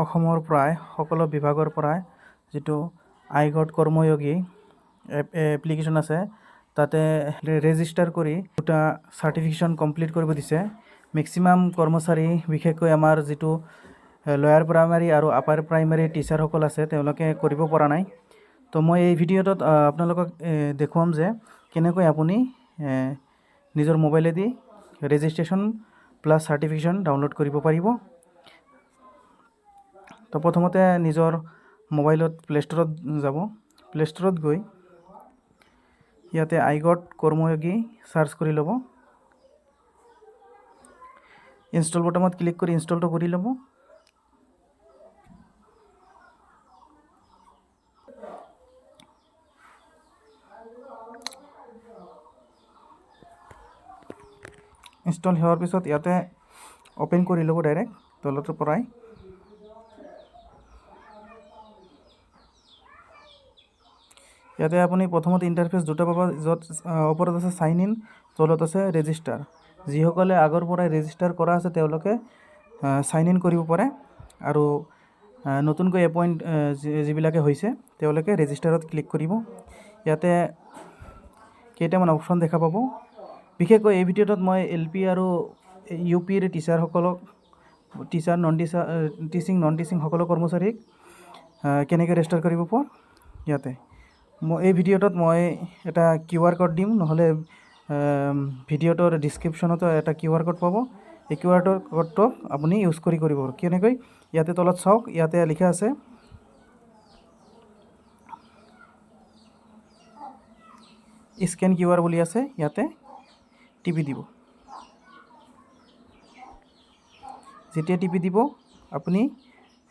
অসমৰ প্ৰায় সকলো বিভাগৰ পৰাই যিটো আইগট কৰ্ময়োগী এপ্লিকেশ্যন আছে তাতে ৰেজিষ্টাৰ কৰি দুটা চাৰ্টিফিকেশ্যন কমপ্লিট কৰিব দিছে। মেক্সিমাম কৰ্মচাৰী বিশেষকৈ আমাৰ যিটো লয়াৰ প্ৰাইমাৰী আৰু আপাৰ প্ৰাইমাৰী টিচাৰসকল আছে তেওঁলোকে কৰিব পৰা নাই। তো মই এই ভিডিঅ'টোত আপোনালোকক দেখুৱাম যে কেনেকৈ আপুনি নিজৰ মোবাইলেদি ৰেজিষ্ট্ৰেশ্যন প্লাছ চাৰ্টিফিকেশ্যন ডাউনলোড কৰিব পাৰিব। তো প্ৰথমতে নিজৰ মোবাইলত প্লে ষ্টৰত যাব। প্লে ষ্টৰত গৈ ইয়াতে আইগট কৰ্ময়োগী চাৰ্চ কৰি ল'ব। ইনষ্টল বটনত ক্লিক কৰি ইনষ্টলটো কৰি ল'ব। ইনষ্টল হোৱাৰ পিছত ইয়াতে অপেন কৰি ল'ব ডাইৰেক্ট তলতৰ পৰাই। ইয়াতে আপুনি প্ৰথমতে ইণ্টাৰফেচ দুটা পাব, য'ত ওপৰত আছে চাইন ইন, তলত আছে ৰেজিষ্টাৰ। যিসকলে আগৰ পৰাই ৰেজিষ্টাৰ কৰা আছে তেওঁলোকে চাইন ইন কৰিব পাৰে, আৰু নতুনকৈ এপইণ্ট যিবিলাকে হৈছে তেওঁলোকে ৰেজিষ্টাৰত ক্লিক কৰিব। ইয়াতে কেইটামান অপশ্যন দেখা পাব। বিশেষকৈ এই ভিডিঅ'টোত মই LP আৰু UPৰ টিচাৰসকলক, teacher non teacher teaching non teaching সকলো কৰ্মচাৰীক কেনেকৈ ৰেজিষ্টাৰ কৰিব পাৰে ইয়াতে মই এই ভিডিঅ'টোত মই এটা QR কোড দিম, নহ'লে ভিডিঅ'টোৰ ডিছক্ৰিপশ্যনতো এটা QR কোড পাব। এই QR কোডটো আপুনি ইউজ কৰিব কেনেকৈ ইয়াতে তলত চাওক, ইয়াতে লিখা আছে স্কেন QR বুলি আছে, ইয়াতে টিপি দিব। যেতিয়া টিপি দিব আপুনি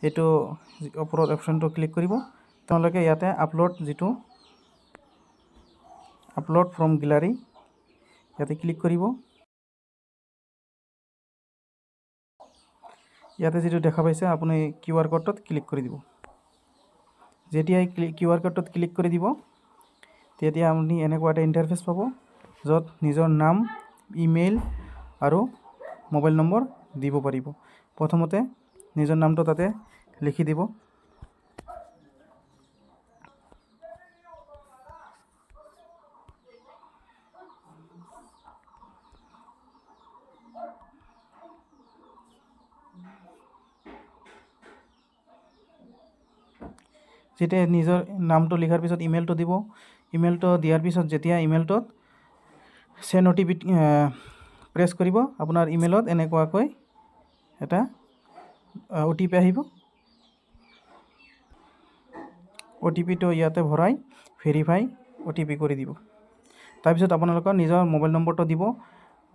এইটো ওপৰত অপশ্যনটো ক্লিক কৰিব। তেওঁলোকে ইয়াতে আপলোড ফ্ৰম গেলাৰী ইয়াতে ক্লিক কৰিব। ইয়াতে যিটো দেখা পাইছে আপুনি QR কোডটোত ক্লিক কৰি দিব। যেতিয়াই QR কোডটোত ক্লিক কৰি দিব তেতিয়া আপুনি এনেকুৱা এটা ইণ্টাৰফেচ পাব, য'ত নিজৰ নাম, ইমেইল আৰু মোবাইল নম্বৰ দিব পাৰিব। প্ৰথমতে নিজৰ নামটো তাতে লিখি দিব। যেতিয়া নিজৰ নামটো লিখাৰ পিছত ইমেইলটো দিব। ইমেইলটো দিয়াৰ পিছত যেতিয়া ইমেইলটোত চেণ্ড OTP প্ৰেছ কৰিব, আপোনাৰ ইমেইলত এনেকুৱাকৈ এটা OTP আহিব। OTPটো ইয়াতে ভৰাই ভেৰিফাই OTP কৰি দিব। তাৰপিছত আপোনালোকৰ নিজৰ মোবাইল নম্বৰটো দিব।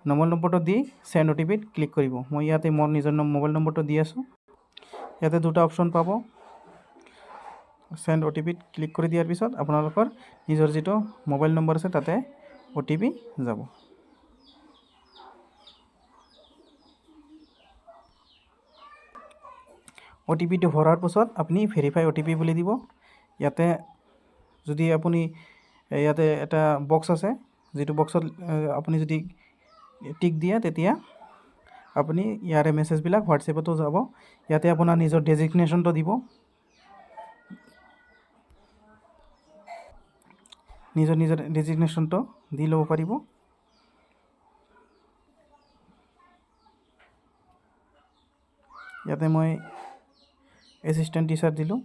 মোবাইল নম্বৰটো দি চেণ্ড OTPত ক্লিক কৰিব। মই ইয়াতে মোৰ নিজৰ মোবাইল নম্বৰটো দি আছোঁ। ইয়াতে দুটা অপশ্যন পাব। চেণ্ড OTPত ক্লিক কৰি দিয়াৰ পিছত আপোনালোকৰ নিজৰ যিটো মোবাইল নম্বৰ আছে তাতে OTP যাব। OTPটো ভৰাৰ পিছত আপুনি ভেৰিফাই OTP বুলি দিব। ইয়াতে যদি আপুনি ইয়াতে এটা বক্স আছে, যিটো বক্সত আপুনি যদি টিক দিয়ে তেতিয়া আপুনি ইয়াৰে মেছেজবিলাক হোৱাটছএপতো যাব। ইয়াতে আপোনাৰ নিজৰ ডেজিগনেশ্যনটো দিব। নিজৰ ডেজিগনেশ্যনটো দি ল'ব পাৰিব। ইয়াতে মই এছিষ্টেণ্ট টিচাৰ দিলোঁ।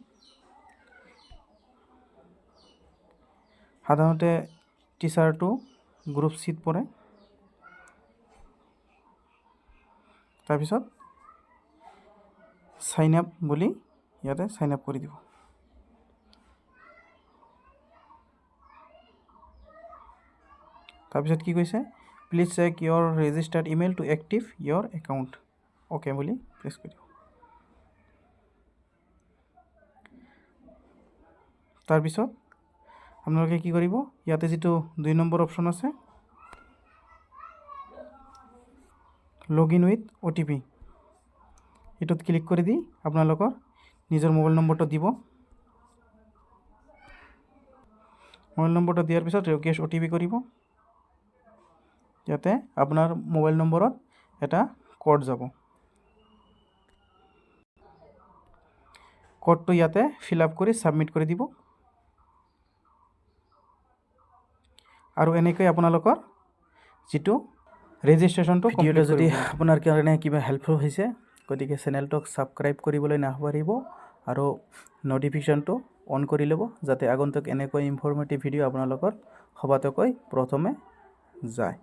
সাধাৰণতে টিচাৰটো গ্ৰুপ চিত পৰে। তাৰপিছত চাইন আপ বুলি ইয়াতে চাইন আপ কৰি দিব। তাৰপিছত কি কৈছে, please check your registered email to active your account. Okay বুলি প্ৰেছ কৰি দিব। তাৰপিছত আপোনালোকে কি কৰিব, ইয়াতে যিটো 2 নম্বৰ অপশ্যন আছে লগইন উইথ OTP, এইটোত ক্লিক কৰি দি আপোনালোকৰ নিজৰ মোবাইল নম্বৰটো দিব। মোবাইল নম্বৰটো দিয়াৰ পিছত ৰিকুৱেষ্ট OTP কৰিব। ইয়াতে আপোনাৰ মোবাইল নম্বৰত এটা কোড যাব। কোডটো ইয়াতে ফিল আপ কৰি ছাবমিট কৰি দিব আৰু এনেকৈ আপোনালোকৰ যিটো ৰেজিষ্ট্ৰেশ্যনটো ভিডিঅ'টো যদি আপোনাৰ কাৰণে কিবা হেল্পফুল হৈছে গতিকে চেনেলটোক ছাবস্ক্ৰাইব কৰিবলৈ নাপাহৰিব আৰু ন'টিফিকেশ্যনটো অন কৰি ল'ব যাতে আগন্তুক এনেকৈ ইনফৰ্মেটিভ ভিডিঅ' আপোনালোকৰ সবাতোকৈ প্ৰথমে যায়।